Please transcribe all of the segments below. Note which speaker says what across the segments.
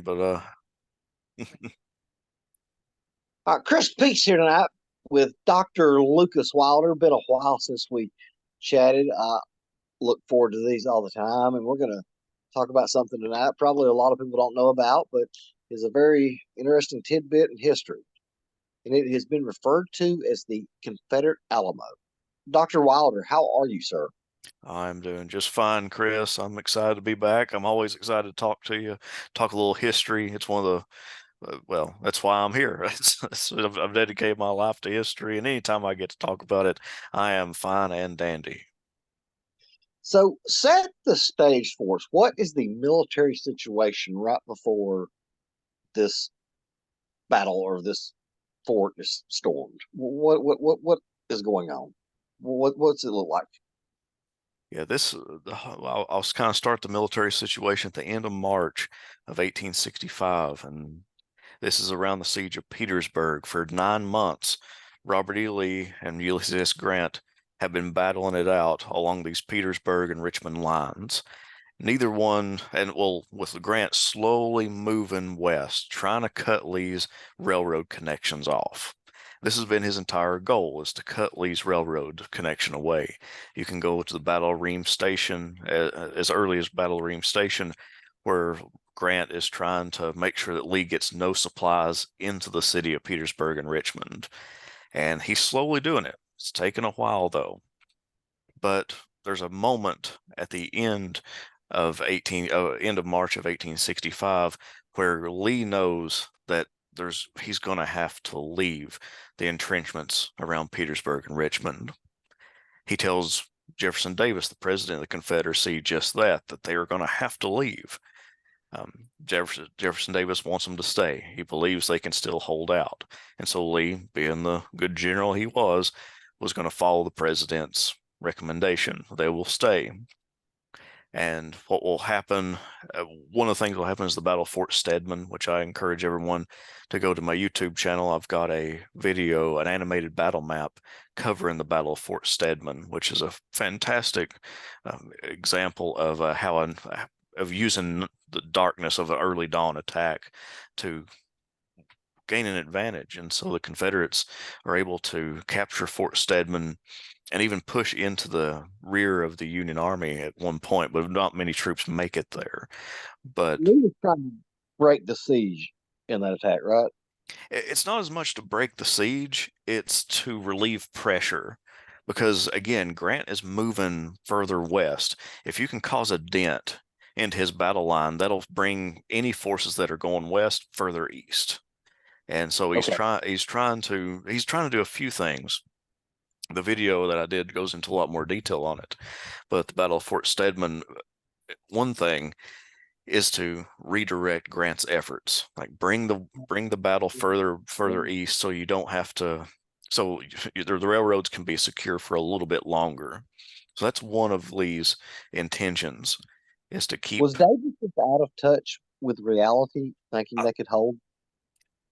Speaker 1: But
Speaker 2: Chris Peace here tonight with Dr. Lucas Wilder. Been a while since we chatted. I look forward to these all the time, and we're going to talk about something tonight. Probably a lot of people don't know about, but is a very interesting tidbit in history, and it has been referred to as the Confederate Alamo. Dr. Wilder, how are you, sir?
Speaker 1: I'm doing just fine, Chris. I'm excited to be back. I'm always excited to talk to you, talk a little history. It's one of well, that's why I'm here. I've dedicated my life to history, and anytime I get to talk about it, I am fine and dandy.
Speaker 2: So, set the stage for us. What is the military situation right before this battle or this fort is stormed? What is going on? What's it look like?
Speaker 1: Yeah, I'll kind of start the military situation at the end of March of 1865, and this is around the siege of Petersburg. For 9 months, Robert E. Lee and Ulysses S. Grant have been battling it out along these Petersburg and Richmond lines. Neither one, and well, with Grant slowly moving west, trying to cut Lee's railroad connections off. This has been his entire goal, is to cut Lee's railroad connection away. You can go to the Battle of Ream Station, as early as Battle of Ream Station, where Grant is trying to make sure that Lee gets no supplies into the city of Petersburg and Richmond. And he's slowly doing it. It's taken a while, though. But there's a moment at the end of March of 1865 where Lee knows that he's going to have to leave the entrenchments around Petersburg and Richmond. He tells Jefferson Davis, the president of the Confederacy, just that they are going to have to leave. Jefferson Davis wants them to stay. He believes they can still hold out. And so Lee, being the good general he was going to follow the president's recommendation. They will stay. And what will happen, one of the things that will happen is the Battle of Fort Stedman, which I encourage everyone to go to my YouTube channel. I've got a video, an animated battle map covering the Battle of Fort Stedman, which is a fantastic example of of using the darkness of an early dawn attack to gain an advantage. And so the Confederates are able to capture Fort Stedman and even push into the rear of the Union Army at one point, but not many troops make it there. But
Speaker 2: Lee was trying to break the siege in that attack, right?
Speaker 1: it's not as much to break the siege, it's to relieve pressure. Because again, Grant is moving further west. If you can cause a dent into his battle line, that'll bring any forces that are going west further east. And so
Speaker 2: Okay.
Speaker 1: he's trying to do a few things. The video that I did goes into a lot more detail on it. But the Battle of Fort Stedman, one thing is to redirect Grant's efforts, like bring the battle further east, so you don't have to, so the railroads can be secure for a little bit longer. So that's one of Lee's intentions, is to
Speaker 2: Was
Speaker 1: keep.
Speaker 2: Davis just out of touch with reality, thinking
Speaker 1: I,
Speaker 2: they could hold?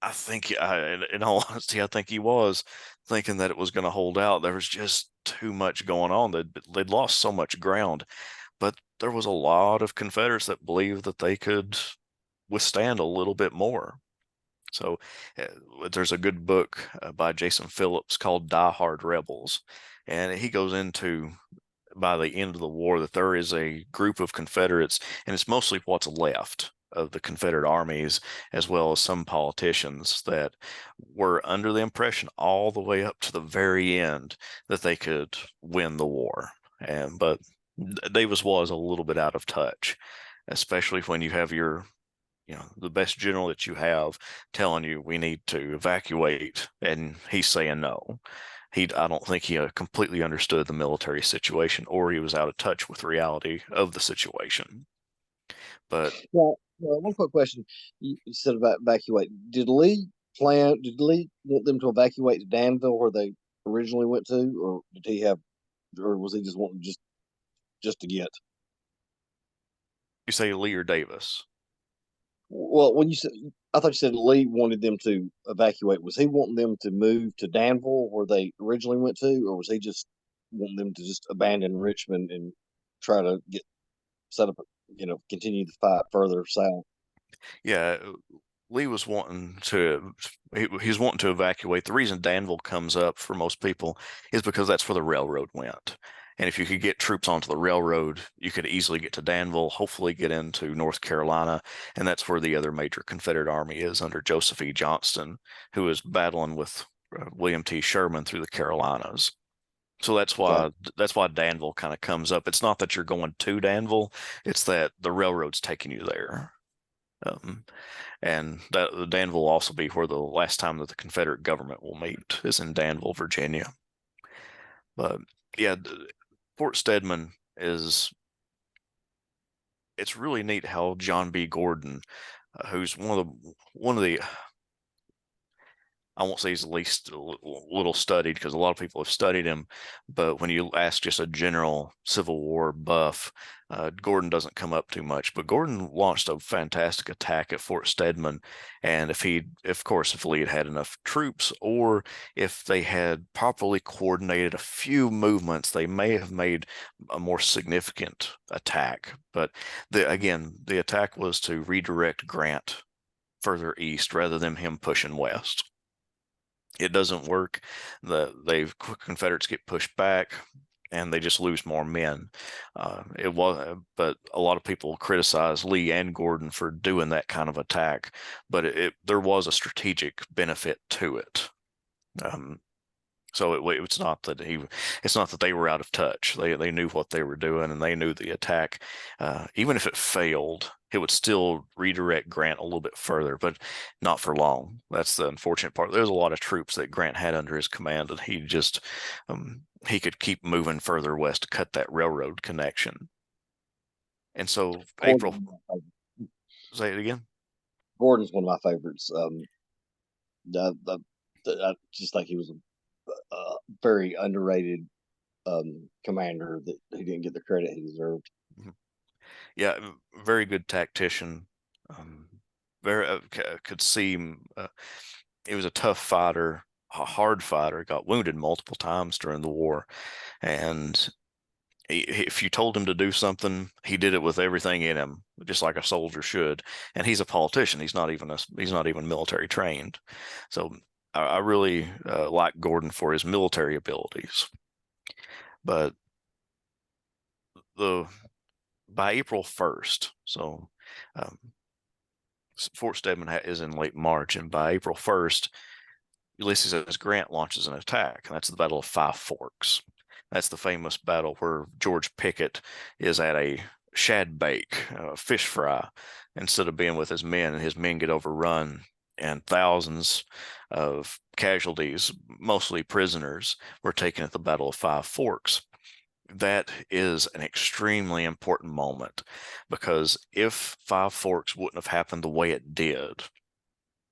Speaker 1: I think, in all honesty, I think he was thinking that it was going to hold out. There was just too much going on. They'd lost so much ground, but there was a lot of Confederates that believed that they could withstand a little bit more. So there's a good book by Jason Phillips called Die Hard Rebels. And he goes into, by the end of the war, that there is a group of Confederates, and it's mostly what's left of the Confederate armies, as well as some politicians that were under the impression all the way up to the very end that they could win the war. But Davis was a little bit out of touch, especially when you have the best general that you have telling you we need to evacuate, and he's saying no. I don't think he completely understood the military situation, or he was out of touch with reality of the situation. But
Speaker 2: Well, one quick question. You said about evacuate. Did Lee want them to evacuate to Danville where they originally went to, or did he have, or was he just wanting just to get?
Speaker 1: you say Lee or Davis?
Speaker 2: Well, when you said, I thought you said Lee wanted them to evacuate. Was he wanting them to move to Danville where they originally went to, or was he just wanting them to just abandon Richmond and try to get set up, continue the fight further south?
Speaker 1: Yeah, Lee was wanting to he was wanting to evacuate. The reason Danville comes up for most people is because that's where the railroad went. And if you could get troops onto the railroad, you could easily get to Danville, hopefully get into North Carolina, and that's where the other major Confederate army is under Joseph E. Johnston, who is battling with William T. Sherman through the Carolinas. So
Speaker 2: Okay.
Speaker 1: that's why Danville kind of comes up. It's not that you're going to Danville, it's that the railroad's taking you there. Um, and that Danville will also be where the last time that the Confederate government will meet is in Danville, Virginia. But yeah, Fort Stedman is it's really neat how John B. Gordon, who's one of the I won't say he's at least a little studied because a lot of people have studied him, but when you ask just a general Civil War buff, Gordon doesn't come up too much. But Gordon launched a fantastic attack at Fort Stedman, and of course, if Lee had had enough troops, or if they had properly coordinated a few movements, they may have made a more significant attack. But again, the attack was to redirect Grant further east rather than him pushing west. It doesn't work. The Confederates get pushed back, and they just lose more men. But a lot of people criticize Lee and Gordon for doing that kind of attack, but there was a strategic benefit to it. Um, so it's not that they were out of touch. They knew what they were doing, and they knew the attack. Even if it failed, it would still redirect Grant a little bit further, but not for long. That's the unfortunate part. There's a lot of troops that Grant had under his command, and he could keep moving further west to cut that railroad connection. And so April,
Speaker 2: Gordon,
Speaker 1: say it again.
Speaker 2: Gordon's one of my favorites. The, the, I just think he was a very underrated commander that he didn't get the credit he deserved.
Speaker 1: Mhm. Yeah, very good tactician. Um, very could see he was a tough fighter, a hard fighter, got wounded multiple times during the war. And if you told him to do something, he did it with everything in him, just like a soldier should. And he's a politician. He's not even military trained. So I really like Gordon for his military abilities. But the by April 1st, so um, Fort Stedman is in late March, and by April 1st, Ulysses S. Grant launches an attack, and that's the Battle of Five Forks. That's the famous battle where George Pickett is at a shad bake, fish fry, instead of being with his men, and his men get overrun, and thousands of casualties, mostly prisoners, were taken at the Battle of Five Forks. That is an extremely important moment because if Five Forks wouldn't have happened the way it did,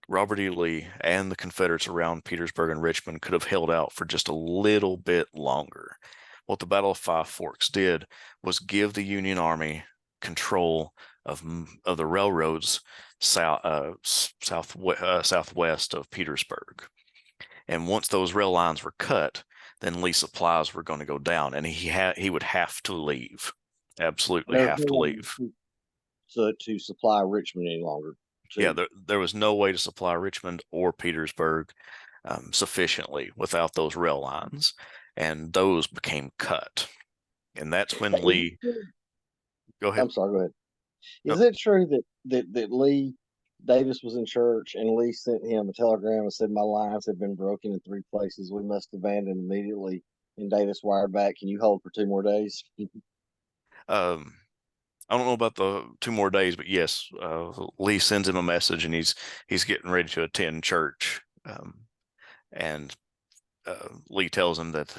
Speaker 1: Robert E. Lee and the Confederates around Petersburg and Richmond could have held out for just a little bit longer. What the Battle of Five Forks did was give the Union Army control of the railroads southwest of Petersburg. And once those rail lines were cut, then Lee's supplies were going to go down, and he would have to leave, absolutely
Speaker 2: There's
Speaker 1: have
Speaker 2: no
Speaker 1: to
Speaker 2: way
Speaker 1: leave.
Speaker 2: to supply Richmond any longer,
Speaker 1: Yeah,
Speaker 2: too.
Speaker 1: there was no way to supply Richmond or Petersburg sufficiently without those rail lines, and those became cut. And that's when
Speaker 2: Is it
Speaker 1: Lee,
Speaker 2: true?
Speaker 1: go ahead.
Speaker 2: I'm sorry, go ahead.
Speaker 1: No,
Speaker 2: Is it true that Lee Davis was in church and Lee sent him a telegram and said, "My lines have been broken in three places. We must abandon immediately." And Davis wired back, "Can you hold for 2 more days?"
Speaker 1: um, I don't know about the 2 more days, but yes, Lee sends him a message, and he's getting ready to attend church, and Lee tells him that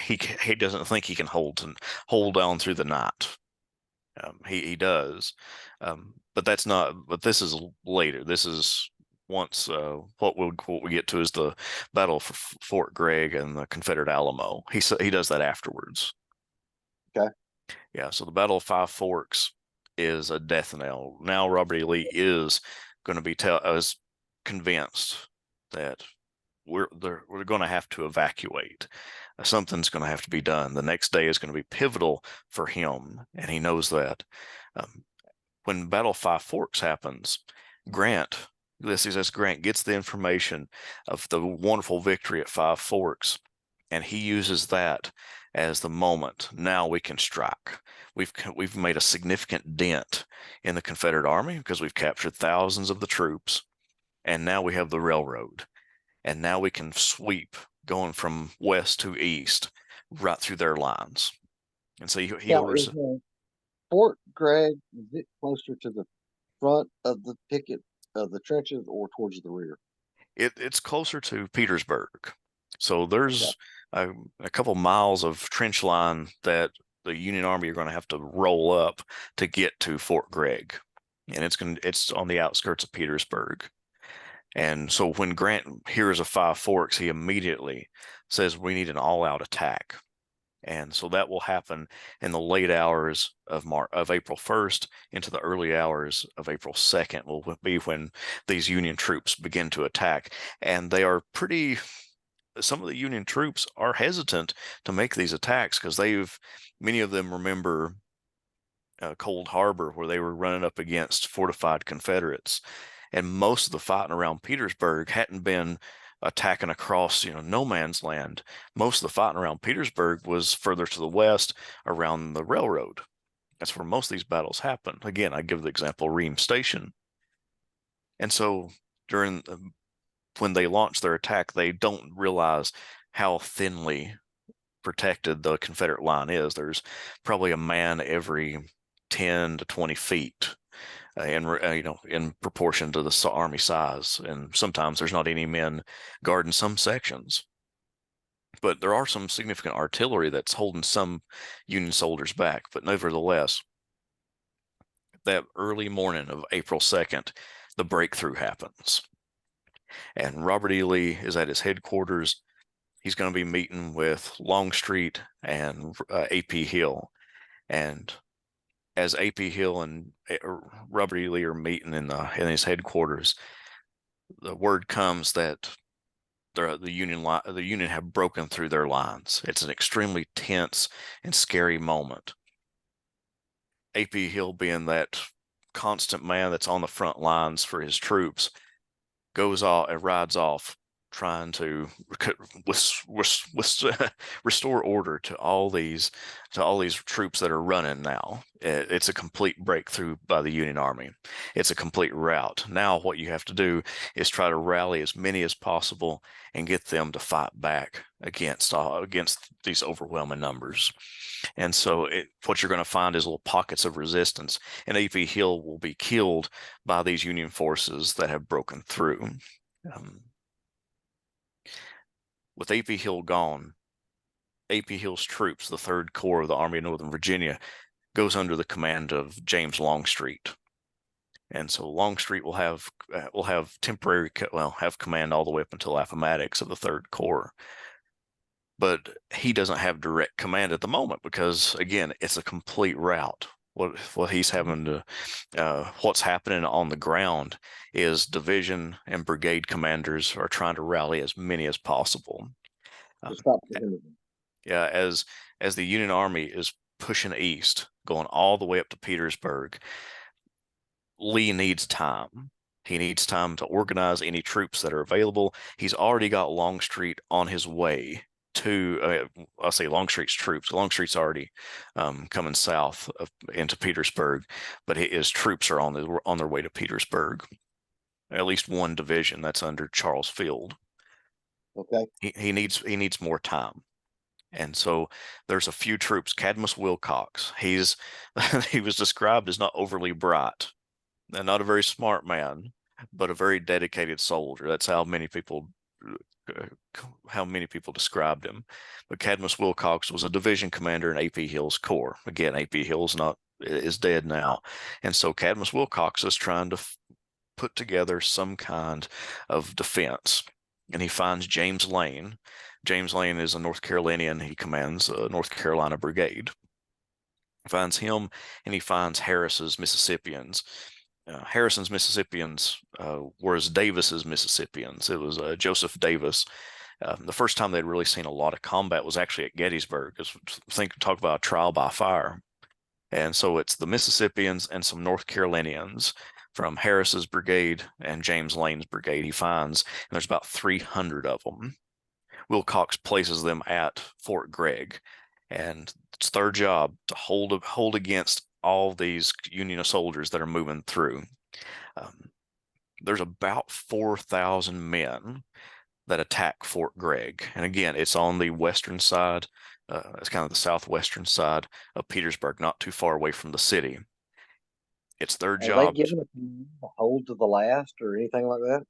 Speaker 1: he doesn't think he can hold on through the night. He does, but that's not. But this is later. This is once what we get to is the battle for Fort Gregg and the Confederate Alamo. He does that afterwards.
Speaker 2: Okay.
Speaker 1: Yeah. So the Battle of Five Forks is a death knell. Now Robert E. Lee is going to be is convinced that we're going to have to evacuate. Something's going to have to be done. The next day is going to be pivotal for him, and he knows that. Um, when Battle of Five Forks happens, Grant, Ulysses S. Grant gets the information of the wonderful victory at Five Forks, and he uses that as the moment. Now we can strike. We've made a significant dent in the Confederate Army because we've captured thousands of the troops, and now we have the railroad, and now we can sweep going from west to east right through their lines. And so he
Speaker 2: Now,
Speaker 1: orders
Speaker 2: is Fort Gregg, is it closer to the front of the picket of the trenches or towards the rear?
Speaker 1: it's closer to Petersburg. So
Speaker 2: Okay.
Speaker 1: there's a couple miles of trench line that the Union Army are going to have to roll up to get to Fort Gregg. And it's on the outskirts of Petersburg. And so when Grant hears of Five Forks, he immediately says we need an all-out attack. And so that will happen in the late hours of April 1st into the early hours of April 2nd will be when these Union troops begin to attack. And they are some of the Union troops are hesitant to make these attacks because many of them remember Cold Harbor where they were running up against fortified Confederates. And most of the fighting around Petersburg hadn't been attacking across, no man's land. Most of the fighting around Petersburg was further to the west around the railroad. That's where most of these battles happen. Again, I give the example Ream Station. And so during when they launch their attack, they don't realize how thinly protected the Confederate line is. There's probably a man every 10 to 20 feet in proportion to the army size. And sometimes there's not any men guarding some sections. But there are some significant artillery that's holding some Union soldiers back. But nevertheless, that early morning of April 2nd, the breakthrough happens. And Robert E. Lee is at his headquarters. He's going to be meeting with Longstreet and A.P. Hill. And as A.P. Hill and Robert E. Lee are meeting in his headquarters, the word comes that the Union have broken through their lines. It's an extremely tense and scary moment. A.P. Hill, being that constant man that's on the front lines for his troops, goes off and rides off trying to restore order to all these troops that are running now. It's a complete breakthrough by the Union Army. It's a complete rout. Now what you have to do is try to rally as many as possible and get them to fight back against these overwhelming numbers. And so what you're going to find is little pockets of resistance, and A.P. Hill will be killed by these Union forces that have broken through. Um, with A.P. Hill gone, A.P. Hill's troops, the Third Corps of the Army of Northern Virginia, goes under the command of James Longstreet. And so Longstreet will have have command all the way up until Appomattox of the Third Corps. But he doesn't have direct command at the moment because, again, it's a complete rout. What he's having to what's happening on the ground is division and brigade commanders are trying to rally as many as possible.
Speaker 2: To
Speaker 1: Um,
Speaker 2: stop the enemy.
Speaker 1: yeah, as the Union Army is pushing east, going all the way up to Petersburg, Lee needs time. He needs time to organize any troops that are available. He's already got Longstreet on his way to, I'll say Longstreet's troops. Longstreet's already coming south into Petersburg, but his troops are on their way to Petersburg. At least one division that's under Charles Field.
Speaker 2: Okay.
Speaker 1: He needs more time. And so there's a few troops. Cadmus Wilcox, he was described as not overly bright and not a very smart man, but a very dedicated soldier. That's how many people described him. But Cadmus Wilcox was a division commander in A.P. Hill's corps. Again, A.P. Hill's not is dead now, and so Cadmus Wilcox is trying to put together some kind of defense. And he finds James Lane. James Lane is a North Carolinian. He commands a North Carolina brigade. Finds him, and he finds Harris's Mississippians. Harrison's Mississippians whereas Davis's Mississippians. It was Joseph Davis. The first time they'd really seen a lot of combat was actually at Gettysburg. Talk about a trial by fire. And so it's the Mississippians and some North Carolinians from Harris's brigade and James Lane's brigade. He finds, and there's about 300 of them. Wilcox places them at Fort Gregg, and it's their job to hold against all these Union soldiers that are moving through. Um, there's about 4,000 men that attack Fort Gregg, and again, it's on the western side. It's kind of the southwestern side of Petersburg, not too far away from the city. It's their
Speaker 2: Are they
Speaker 1: job.
Speaker 2: giving a hold to the last or anything like that?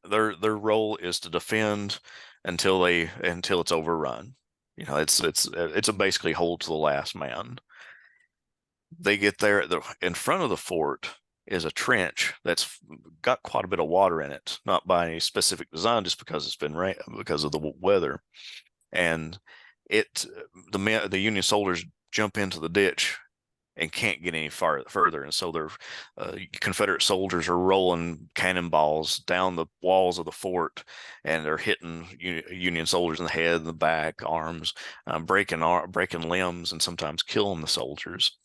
Speaker 1: Their role is to defend until it's overrun. You know, it's a basically hold to the last man. They get there. In front of the fort is a trench that's got quite a bit of water in it, not by any specific design, just because it's been rain because of the weather. And it the Union soldiers jump into the ditch and can't get any further. And so their Confederate soldiers are rolling cannonballs down the walls of the fort, and they're hitting Union soldiers in the head, in the back, arms, breaking limbs, and sometimes killing the soldiers.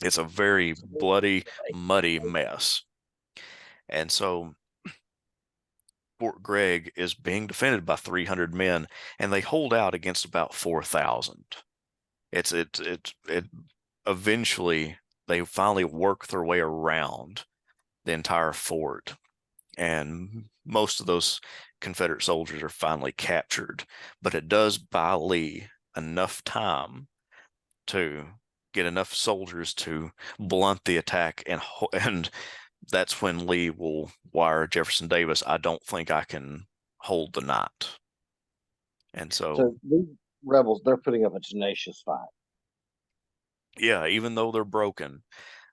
Speaker 1: It's a very bloody, muddy mess. And so Fort Gregg is being defended by 300 men, and they hold out against about 4,000. It eventually they finally work their way around the entire fort, and most of those Confederate soldiers are finally captured. But it does buy Lee enough time to get enough soldiers to blunt the attack, and that's when Lee will wire Jefferson Davis, I don't think I can hold the night. And so,
Speaker 2: So these rebels, they're putting up a tenacious fight.
Speaker 1: yeah, even though they're broken,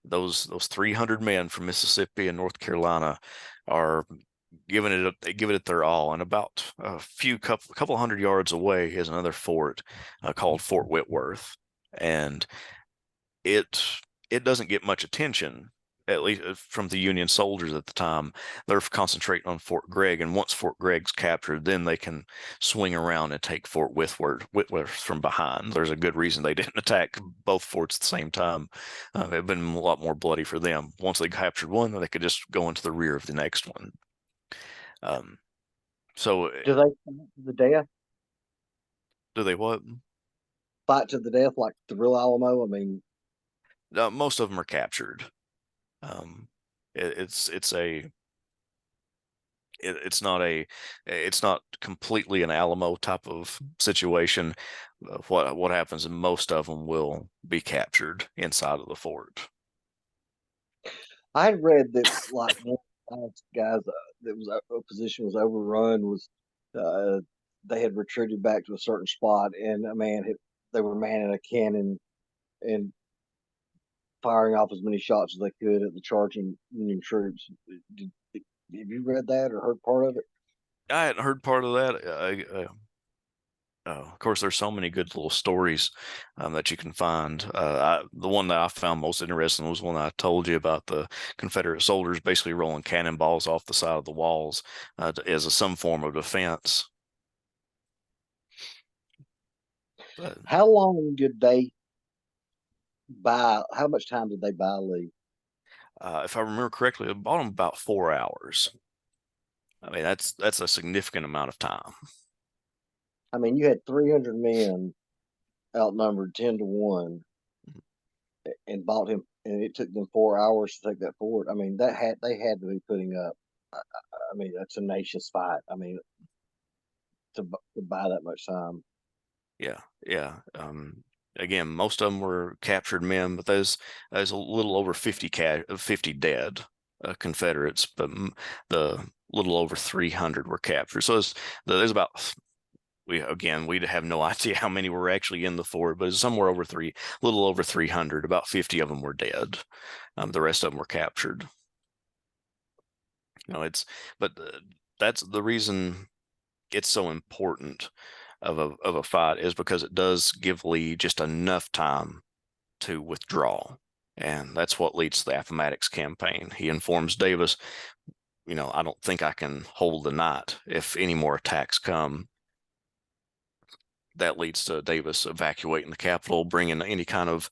Speaker 1: those 300 men from Mississippi and North Carolina are giving it their all. And about couple hundred yards away is another fort called Fort Whitworth, and it it doesn't get much attention, at least from the Union soldiers at the time. They're concentrating on Fort Gregg, and once Fort Gregg's captured, then they can swing around and take Whitworth from behind. There's a good reason they didn't attack both forts at the same time. It'd been a lot more bloody for them. Once they captured one, they could just go into the rear of the next one. Um, so
Speaker 2: Do they fight to the death?
Speaker 1: do they what?
Speaker 2: Fight to the death like the real Alamo? I mean,
Speaker 1: Most of them are captured. Um, it's a it's not completely an Alamo type of situation. What happens, and most of them will be captured inside of the fort.
Speaker 2: I had read that like one of the guys that was position was overrun was uh, they had retreated back to a certain spot and a man had they were manning a cannon and firing off as many shots as they could at the charging Union troops. Did, have you read that or heard part of it?
Speaker 1: I hadn't heard part of that. Of course, there's so many good little stories that you can find. The one that I found most interesting was one I told you about, the Confederate soldiers basically rolling cannonballs off the side of the walls as some form of defense. But
Speaker 2: How long did they buy? How much time did they buy Lee?
Speaker 1: if I remember correctly, it bought them about 4 hours. I mean, that's a significant amount of time.
Speaker 2: I mean, you had 300 men outnumbered 10 to 1 and bought him, and it took them 4 hours to take that fort. I mean, they had to be putting up. I mean, a tenacious fight. I mean, to buy that much time.
Speaker 1: Yeah, yeah. Again, most of them were captured men, but there's a little over 50 dead Confederates, but the little over 300 were captured. So there's about we'd have no idea how many were actually in the fort, but it's somewhere over little over 300. About 50 of them were dead. The rest of them were captured. You know, but that's the reason it's so important of a fight, is because it does give Lee just enough time to withdraw. And that's what leads to the Appomattox campaign. He informs Davis, I don't think I can hold the night if any more attacks come. That leads to Davis evacuating the capital, bringing uh, any kind of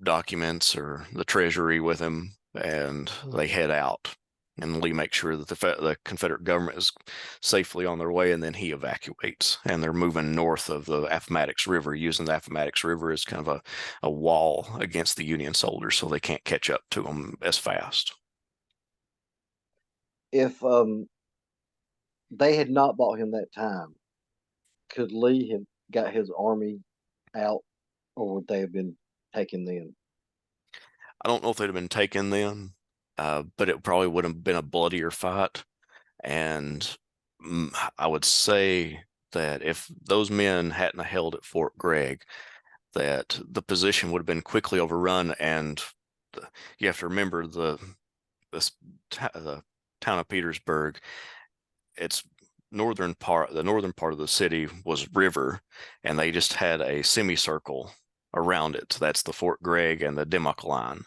Speaker 1: documents or the treasury with him, and they head out. And Lee makes sure that the Confederate government is safely on their way, and then he evacuates. And they're moving north of the Appomattox River, using the Appomattox River as kind of a wall against the Union soldiers so they can't catch up to them as fast.
Speaker 2: If they had not bought him that time, could Lee have got his army out, or would they have been taken then?
Speaker 1: I don't know if they'd have been taken then, but it probably would have been a bloodier fight. And I would say that if those men hadn't held at Fort Gregg, that the position would have been quickly overrun. And you have to remember this the town of Petersburg. Its the northern part of the city was river, and they just had a semicircle around it. So that's the Fort Gregg and the Dimmock line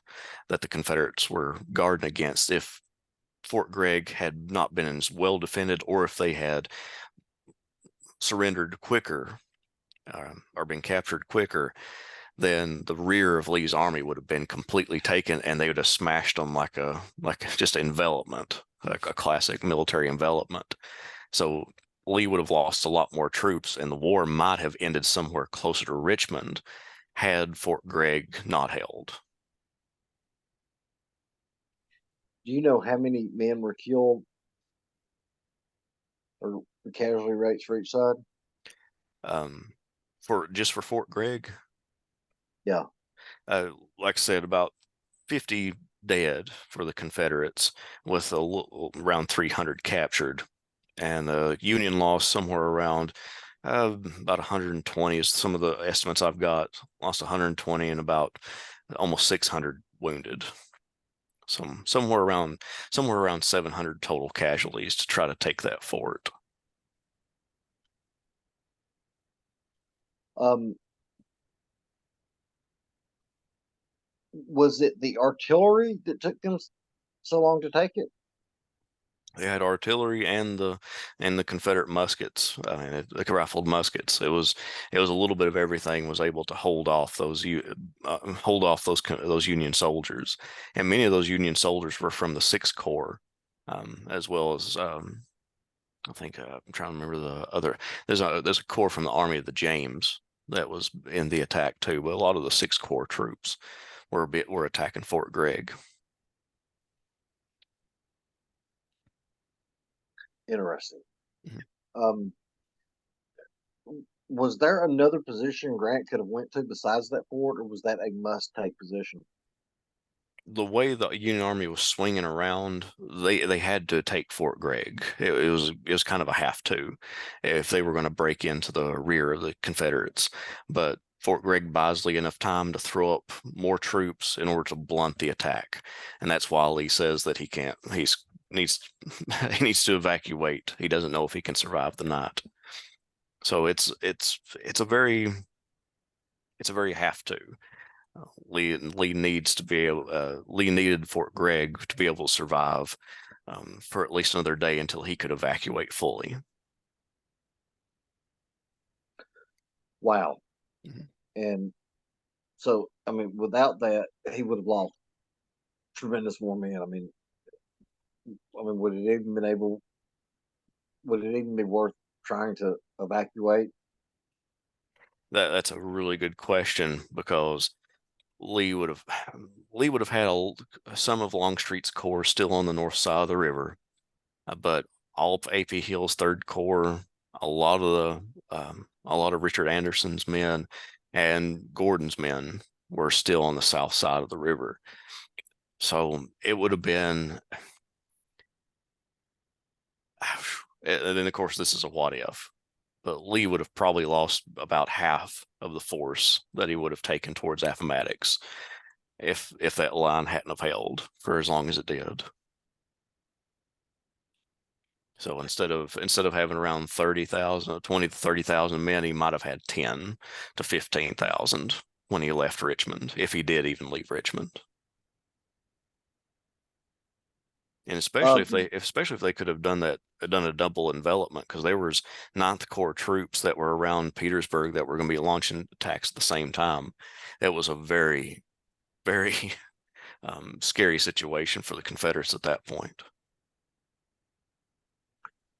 Speaker 1: that the Confederates were guarding against. If Fort Gregg had not been as well defended, or if they had surrendered quicker or been captured quicker, then the rear of Lee's army would have been completely taken, and they would have smashed them like just envelopment, like a classic military envelopment. So Lee would have lost a lot more troops, and the war might have ended somewhere closer to Richmond had Fort Gregg not held.
Speaker 2: Do you know how many men were killed or the casualty rates for each side?
Speaker 1: Um, for Fort Gregg,
Speaker 2: Yeah.
Speaker 1: uh, like I said, about 50 dead for the Confederates, with around 300 captured, and the Union lost somewhere around about 120 is some of the estimates I've got. Lost 120 and about almost 600 wounded. Somewhere around 700 total casualties to try to take that fort.
Speaker 2: Um, was it the artillery that took them so long to take it?
Speaker 1: They had artillery and the Confederate muskets, the rifled muskets. It was a little bit of everything was able to hold off those Union soldiers, and many of those Union soldiers were from the Sixth Corps, as well as I think I'm trying to remember the other. There's a corps from the Army of the James that was in the attack too, but a lot of the Sixth Corps troops were attacking Fort Gregg.
Speaker 2: Interesting.
Speaker 1: Mhm.
Speaker 2: Um, was there another position Grant could have went to besides that fort, or was that a must-take position?
Speaker 1: The way the Union Army was swinging around, they had to take Fort Gregg. It was kind of a have to if they were going to break into the rear of the Confederates. But Fort Gregg buys Lee enough time to throw up more troops in order to blunt the attack, and that's why Lee says that he can't. He's needs he needs to evacuate. He doesn't know if he can survive the night. So it's a very have to. Lee needs to be able. Lee needed Fort Gregg to be able to survive for at least another day until he could evacuate fully.
Speaker 2: Wow.
Speaker 1: Mhm.
Speaker 2: And so, I mean, without that, he would have lost tremendous more men. I mean, would it even be worth trying to evacuate?
Speaker 1: That's a really good question because Lee would have Lee would have had some of Longstreet's corps still on the north side of the river, but all of AP Hill's Third Corps, a lot of Richard Anderson's men, and Gordon's men were still on the south side of the river. So it would have been, and then of course this is a what if, but Lee would have probably lost about half of the force that he would have taken towards Appomattox if that line hadn't have held for as long as it did. So instead of having around 30,000, 20 to 30,000 men, he might have had 10 to 15,000 when he left Richmond, if he did even leave Richmond. And
Speaker 2: Um,
Speaker 1: especially if they could have done a double envelopment, because there was Ninth Corps troops that were around Petersburg that were going to be launching attacks at the same time. It was a very very scary situation for the Confederates at that point.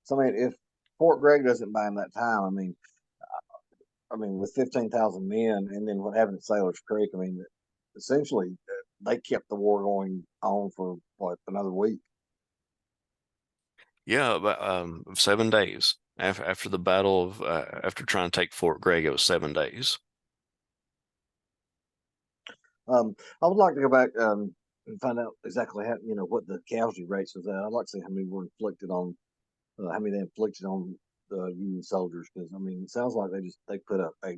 Speaker 2: So I mean, if Fort Gregg doesn't buy him that time, I mean, with 15,000 men, and then what happened at Sailor's Creek, I mean, essentially they kept the war going on for what, another week.
Speaker 1: Yeah, about 7 days after the battle of after trying to take Fort Gregg, it was 7 days.
Speaker 2: I would like to go back and find out exactly how, what the casualty rates was at. I'd like to see how many were inflicted on, how many they inflicted on the Union soldiers, because I mean, it sounds like they put up a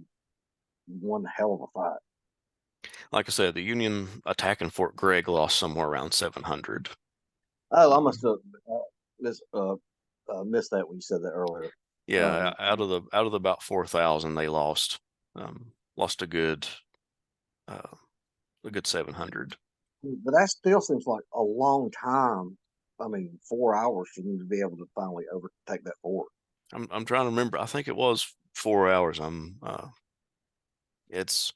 Speaker 2: one hell of a fight.
Speaker 1: Like I said, the Union attacking Fort Gregg lost somewhere around 700.
Speaker 2: Oh, I must
Speaker 1: Um,
Speaker 2: have missed missed that when you said that earlier.
Speaker 1: yeah,
Speaker 2: Um,
Speaker 1: out of the about 4,000, they lost uh, a good 700.
Speaker 2: but that still seems like a long time. I mean, 4 hours for them to be able to finally overtake that fort.
Speaker 1: I'm trying to remember. I think it was 4 hours. It's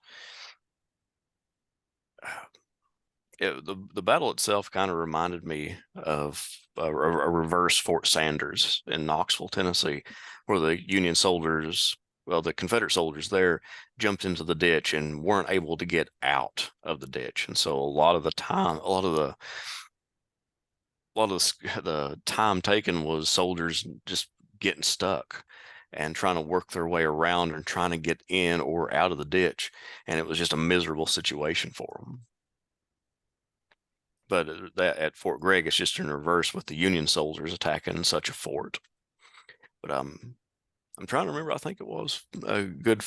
Speaker 1: the battle itself kind of reminded me of a reverse Fort Sanders in Knoxville, Tennessee, where the Union soldiers, well, the Confederate soldiers there jumped into the ditch and weren't able to get out of the ditch. And so a lot of the time, the time taken was soldiers just getting stuck and trying to work their way around and trying to get in or out of the ditch. And it was just a miserable situation for them. But that at Fort Gregg, it's just in reverse with the Union soldiers attacking such a fort. But I'm trying to remember. I think it was a good,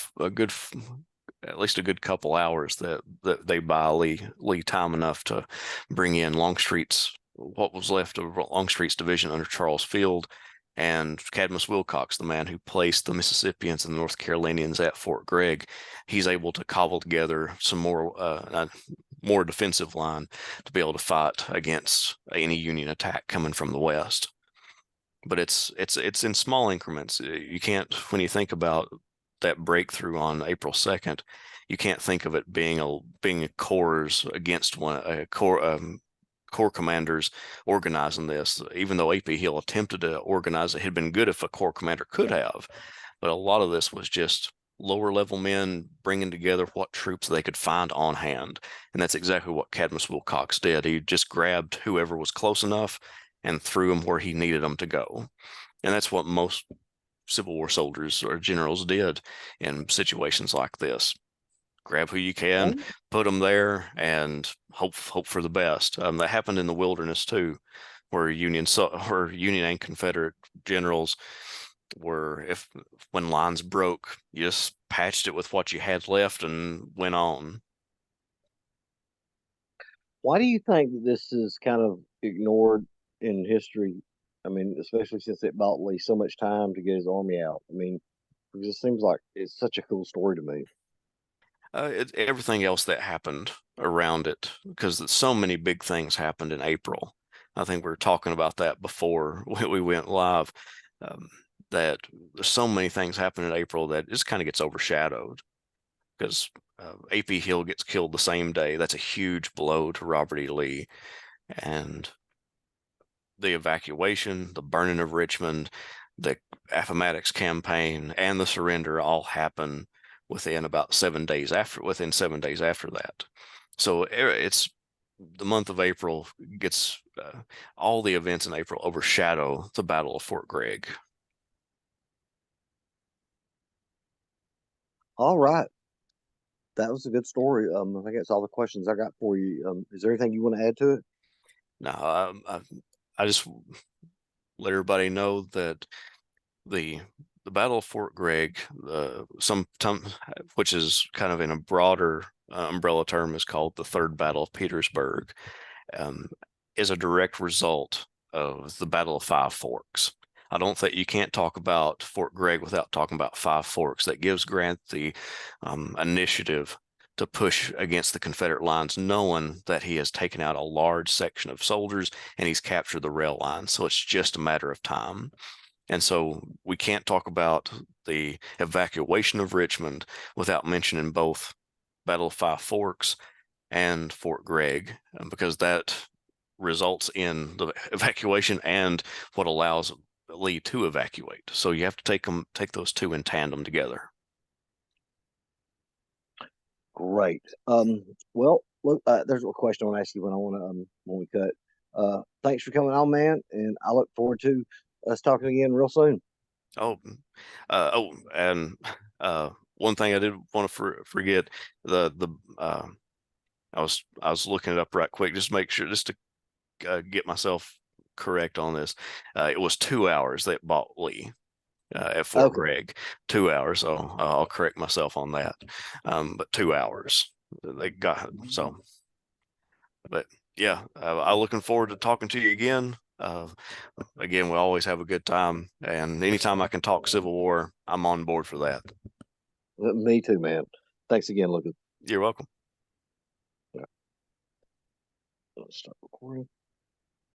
Speaker 1: at least a good couple hours that they buy Lee time enough to bring in Longstreet's what was left of Longstreet's division under Charles Field and Cadmus Wilcox, the man who placed the Mississippians and the North Carolinians at Fort Gregg. He's able to cobble together some more defensive line to be able to fight against any Union attack coming from the west. But it's in small increments. You can't, when you think about that breakthrough on April 2nd, you can't think of it being a corps against a corps commanders organizing this. Even though AP Hill attempted to organize it, had been good if a corps commander could have. But a lot of this was just lower level men bringing together what troops they could find on hand. And that's exactly what Cadmus Wilcox did. He just grabbed whoever was close enough and threw them where he needed them to go. And that's what most Civil War soldiers or generals did in situations like this. Grab who you can, put them there, and hope for the best. That happened in the wilderness too, where Union and Confederate generals were, if when lines broke, you just patched it with what you had left and went on.
Speaker 2: Why do you think that this is kind of ignored in history? I mean, especially since it bought Lee so much time to get his army out. I mean, it just seems like it's such a cool story to me.
Speaker 1: Everything else that happened around it, because so many big things happened in April. I think we were talking about that before we went live. Um, that there's so many things happen in April that it just kind of gets overshadowed because AP Hill gets killed the same day. That's a huge blow to Robert E. Lee. And the evacuation, the burning of Richmond, the Appomattox campaign, and the surrender all happen within 7 days after that. So it's the month of April gets all the events in April overshadow the Battle of Fort Gregg.
Speaker 2: All right. That was a good story. I think that's all the questions I got for you. Is there anything you want to add to it?
Speaker 1: Now, I just let everybody know that the the Battle of Fort Gregg, which is kind of in a broader umbrella term, is called the Third Battle of Petersburg, um, is a direct result of the Battle of Five Forks. I don't think you can't talk about Fort Gregg without talking about Five Forks. That gives Grant the initiative to push against the Confederate lines, knowing that he has taken out a large section of soldiers and he's captured the rail line. So it's just a matter of time. And so we can't talk about the evacuation of Richmond without mentioning both Battle of Five Forks and Fort Gregg, because that results in the evacuation and what allows Lee to evacuate. So you have to take those two in tandem together.
Speaker 2: Great. Well, look, there's a question I want to ask you when we cut. Thanks for coming on, man, and I look forward to us talking again real soon.
Speaker 1: Oh, and one thing I did want to forget the I was looking it up right quick just to make sure just to get myself correct on this. It was 2 hours that bought Lee at Fort
Speaker 2: Okay.
Speaker 1: Gregg. 2 hours. So I'll correct myself on that. But 2 hours they got so. But yeah, I'm looking forward to talking to you again. Again, we always have a good time, and anytime I can talk Civil War, I'm on board for that.
Speaker 2: Me too, man. Thanks again, Lucas.
Speaker 1: You're welcome.
Speaker 2: Yeah, let's start recording.